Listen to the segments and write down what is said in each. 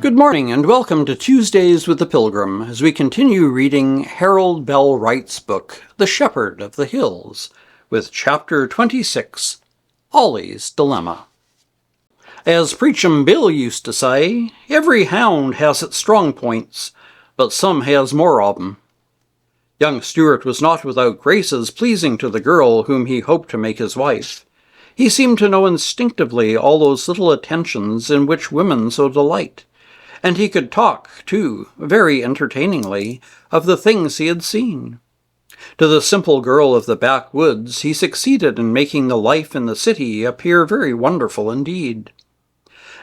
Good morning and welcome to Tuesdays with the Pilgrim as we continue reading Harold Bell Wright's book, The Shepherd of the Hills, with Chapter 26, Ollie's Dilemma. As Preachum Bill used to say, every hound has its strong points, but some has more of 'em. Young Stuart was not without graces pleasing to the girl whom he hoped to make his wife. He seemed to know instinctively all those little attentions in which women so delight. And he could talk, too, very entertainingly, of the things he had seen. To the simple girl of the backwoods he succeeded in making the life in the city appear very wonderful indeed.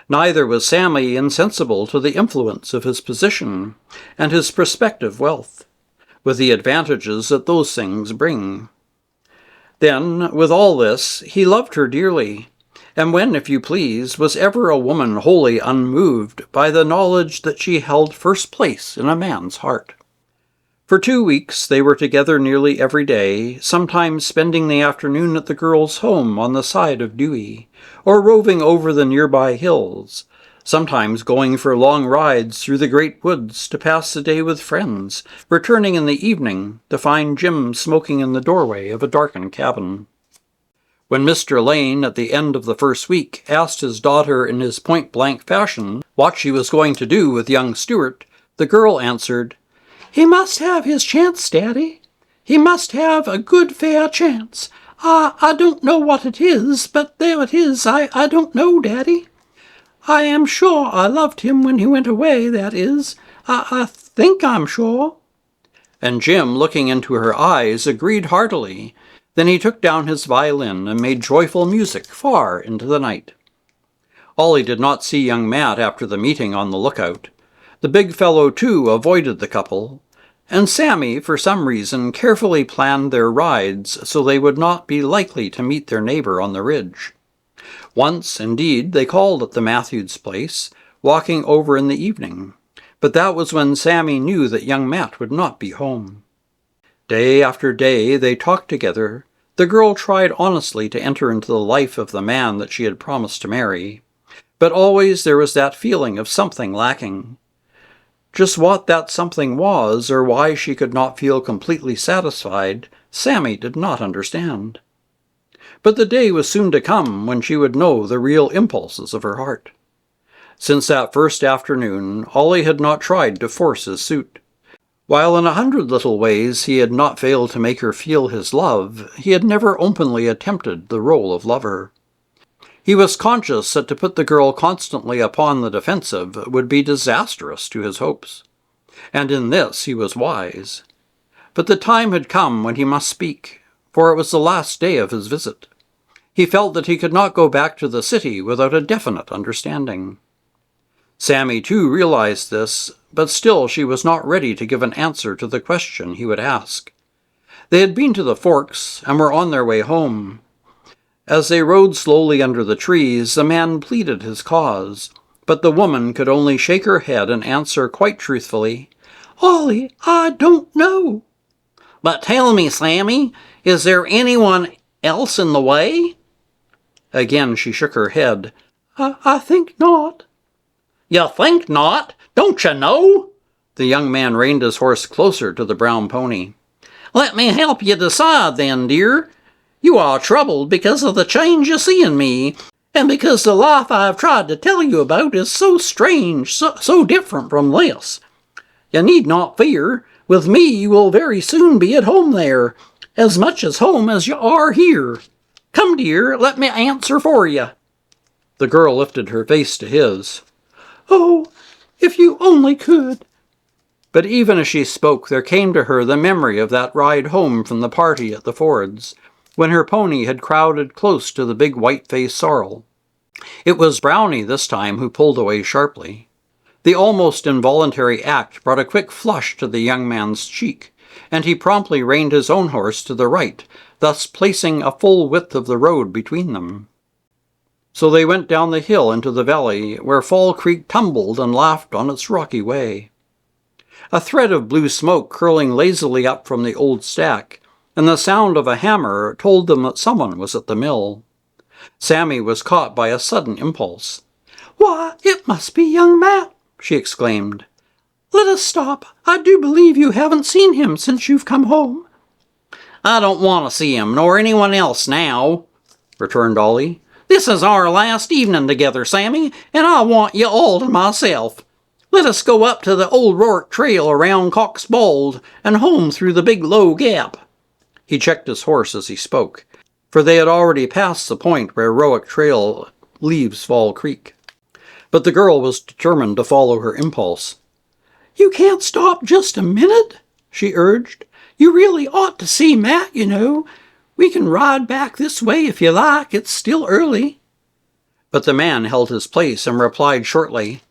Neither was Sammy insensible to the influence of his position and his prospective wealth, with the advantages that those things bring. Then, with all this, he loved her dearly, and when, if you please, was ever a woman wholly unmoved by the knowledge that she held first place in a man's heart? For 2 weeks they were together nearly every day, sometimes spending the afternoon at the girl's home on the side of Dewey, or roving over the nearby hills, sometimes going for long rides through the great woods to pass the day with friends, returning in the evening to find Jim smoking in the doorway of a darkened cabin. When Mr. Lane, at the end of the first week, asked his daughter in his point-blank fashion what she was going to do with young Stuart, the girl answered, "He must have his chance, Daddy. He must have a good, fair chance. I don't know what it is, but there it is. I don't know, Daddy. I am sure I loved him when he went away, that is. I think I'm sure." And Jim, looking into her eyes, agreed heartily. Then he took down his violin and made joyful music far into the night. Ollie did not see young Matt after the meeting on the lookout. The big fellow, too, avoided the couple, and Sammy, for some reason, carefully planned their rides so they would not be likely to meet their neighbor on the ridge. Once, indeed, they called at the Matthews' place, walking over in the evening, but that was when Sammy knew that young Matt would not be home. Day after day they talked together. The girl tried honestly to enter into the life of the man that she had promised to marry, but always there was that feeling of something lacking. Just what that something was, or why she could not feel completely satisfied, Sammy did not understand. But the day was soon to come when she would know the real impulses of her heart. Since that first afternoon, Ollie had not tried to force his suit. While in 100 little ways he had not failed to make her feel his love, he had never openly attempted the role of lover. He was conscious that to put the girl constantly upon the defensive would be disastrous to his hopes, and in this he was wise. But the time had come when he must speak, for it was the last day of his visit. He felt that he could not go back to the city without a definite understanding. Sammy, too, realized this, but still she was not ready to give an answer to the question he would ask. They had been to the Forks and were on their way home. As they rode slowly under the trees, the man pleaded his cause, but the woman could only shake her head and answer quite truthfully, "Ollie, I don't know." "But tell me, Sammy, is there anyone else in the way?" Again she shook her head. I think not." "You think not? Don't you know?" The young man reined his horse closer to the brown pony. "Let me help you decide then, dear. You are troubled because of the change you see in me, and because the life I have tried to tell you about is so strange, so different from this. You need not fear. With me you will very soon be at home there, as much as home as you are here. Come, dear, let me answer for you." The girl lifted her face to his. "Oh, if you only could." But even as she spoke, there came to her the memory of that ride home from the party at the Fords, when her pony had crowded close to the big white-faced sorrel. It was Brownie this time who pulled away sharply. The almost involuntary act brought a quick flush to the young man's cheek, and he promptly reined his own horse to the right, thus placing a full width of the road between them. So they went down the hill into the valley, where Fall Creek tumbled and laughed on its rocky way. A thread of blue smoke curling lazily up from the old stack, and the sound of a hammer told them that someone was at the mill. Sammy was caught by a sudden impulse. "Why, it must be young Matt," she exclaimed. "Let us stop. I do believe you haven't seen him since you've come home." "I don't want to see him, nor anyone else now," returned Ollie. "This is our last evening together, Sammy, and I want you all to myself. Let us go up to the old Rourke trail around Cock's Bald and home through the big low gap." He checked his horse as he spoke, for they had already passed the point where Rourke trail leaves Fall Creek. But the girl was determined to follow her impulse. "You can't stop just a minute?" she urged. "You really ought to see Matt, you know. We can ride back this way if you like. It's still early." But the man held his place and replied shortly,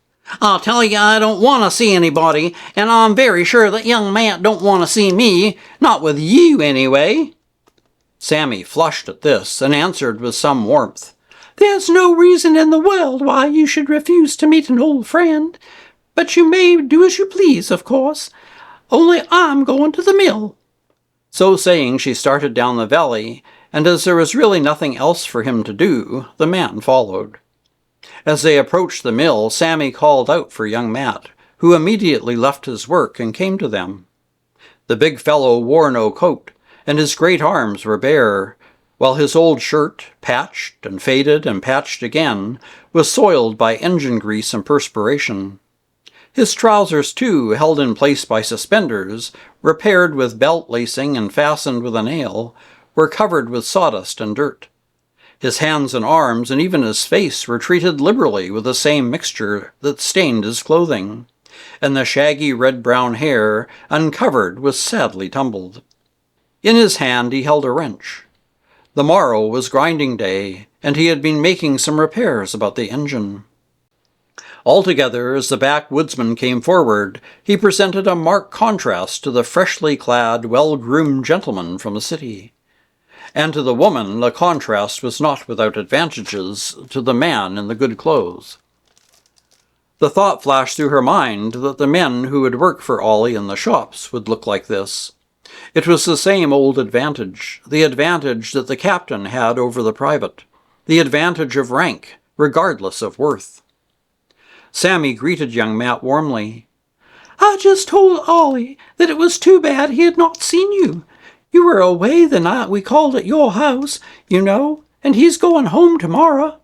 "I'll tell you I don't want to see anybody, and I'm very sure that young Matt don't want to see me, not with you anyway." Sammy flushed at this and answered with some warmth, "There's no reason in the world why you should refuse to meet an old friend. But you may do as you please, of course. Only I'm going to the mill." So saying, she started down the valley, and as there was really nothing else for him to do, the man followed. As they approached the mill, Sammy called out for young Matt, who immediately left his work and came to them. The big fellow wore no coat, and his great arms were bare, while his old shirt, patched and faded and patched again, was soiled by engine grease and perspiration. His trousers, too, held in place by suspenders, repaired with belt lacing and fastened with a nail, were covered with sawdust and dirt. His hands and arms, and even his face, were treated liberally with the same mixture that stained his clothing, and the shaggy red-brown hair, uncovered, was sadly tumbled. In his hand he held a wrench. The morrow was grinding day, and he had been making some repairs about the engine. Altogether, as the backwoodsman came forward, he presented a marked contrast to the freshly clad, well-groomed gentleman from the city. And to the woman, the contrast was not without advantages to the man in the good clothes. The thought flashed through her mind that the men who would work for Ollie in the shops would look like this. It was the same old advantage, the advantage that the captain had over the private, the advantage of rank, regardless of worth. Sammy greeted young Matt warmly. "I just told Ollie that it was too bad he had not seen you. You were away the night we called at your house, you know, and he's going home tomorrow."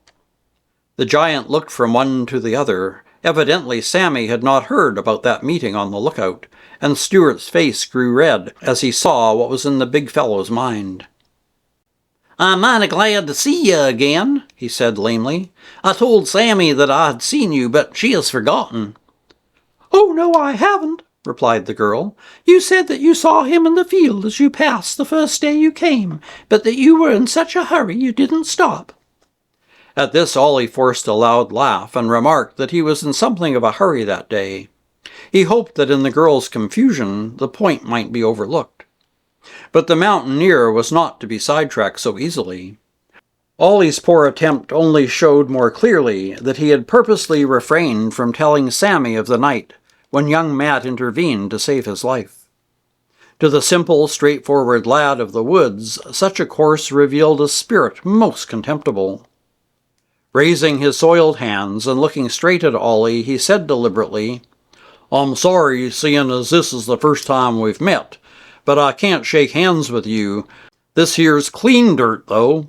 The giant looked from one to the other. Evidently Sammy had not heard about that meeting on the lookout, and Stuart's face grew red as he saw what was in the big fellow's mind. "I'm mighty glad to see you again," he said lamely. "I told Sammy that I had seen you, but she has forgotten." "Oh, no, I haven't," replied the girl. "You said that you saw him in the field as you passed the first day you came, but that you were in such a hurry you didn't stop." At this Ollie forced a loud laugh and remarked that he was in something of a hurry that day. He hoped that in the girl's confusion the point might be overlooked. But the mountaineer was not to be sidetracked so easily. Ollie's poor attempt only showed more clearly that he had purposely refrained from telling Sammy of the night when young Matt intervened to save his life. To the simple, straightforward lad of the woods, such a course revealed a spirit most contemptible. Raising his soiled hands and looking straight at Ollie, he said deliberately, "I'm sorry, seeing as this is the first time we've met, but I can't shake hands with you. This here's clean dirt, though."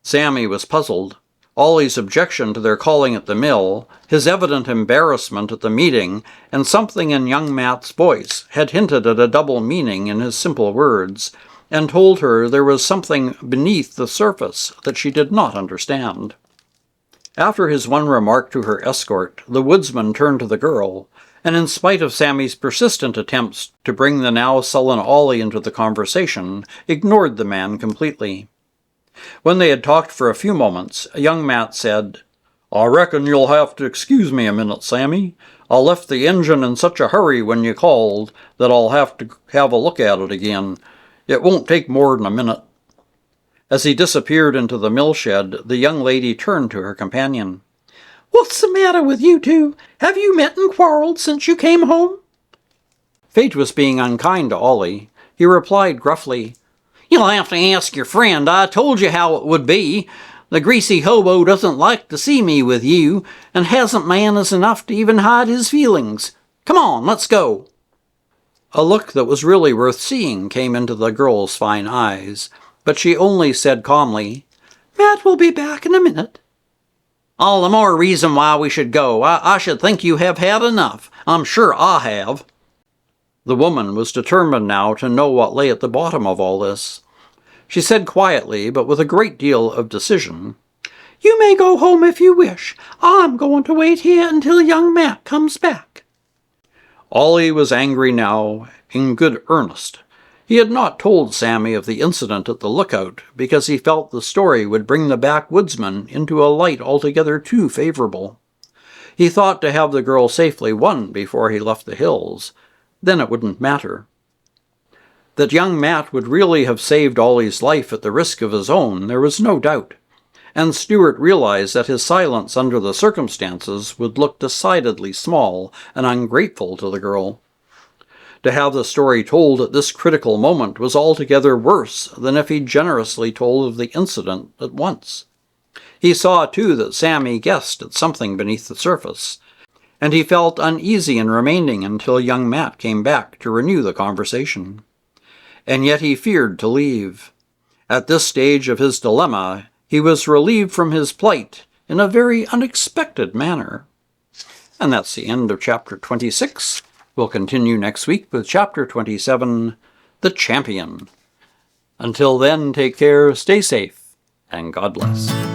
Sammy was puzzled. Ollie's objection to their calling at the mill, his evident embarrassment at the meeting, and something in young Matt's voice had hinted at a double meaning in his simple words, and told her there was something beneath the surface that she did not understand. After his one remark to her escort, the woodsman turned to the girl, and in spite of Sammy's persistent attempts to bring the now sullen Ollie into the conversation, ignored the man completely. When they had talked for a few moments, young Matt said, "I reckon you'll have to excuse me a minute, Sammy. I left the engine in such a hurry when you called that I'll have to have a look at it again. It won't take more than a minute." As he disappeared into the mill shed, the young lady turned to her companion. "What's the matter with you two? Have you met and quarreled since you came home?" Fate was being unkind to Ollie. He replied gruffly, "You'll have to ask your friend. I told you how it would be. The greasy hobo doesn't like to see me with you, and hasn't manners enough to even hide his feelings. Come on, let's go." A look that was really worth seeing came into the girl's fine eyes, but she only said calmly, "Matt will be back in a minute." "All the more reason why we should go. I should think you have had enough. I'm sure I have." The woman was determined now to know what lay at the bottom of all this. She said quietly, but with a great deal of decision, "You may go home if you wish. I'm going to wait here until young Matt comes back." Ollie was angry now, in good earnest. He had not told Sammy of the incident at the lookout, because he felt the story would bring the backwoodsman into a light altogether too favorable. He thought to have the girl safely won before he left the hills. Then it wouldn't matter. That young Matt would really have saved Ollie's life at the risk of his own, there was no doubt, and Stuart realized that his silence under the circumstances would look decidedly small and ungrateful to the girl. To have the story told at this critical moment was altogether worse than if he generously told of the incident at once. He saw, too, that Sammy guessed at something beneath the surface, and he felt uneasy in remaining until young Matt came back to renew the conversation. And yet he feared to leave. At this stage of his dilemma, he was relieved from his plight in a very unexpected manner. And that's the end of Chapter 26. We'll continue next week with Chapter 27, The Champion. Until then, take care, stay safe, and God bless.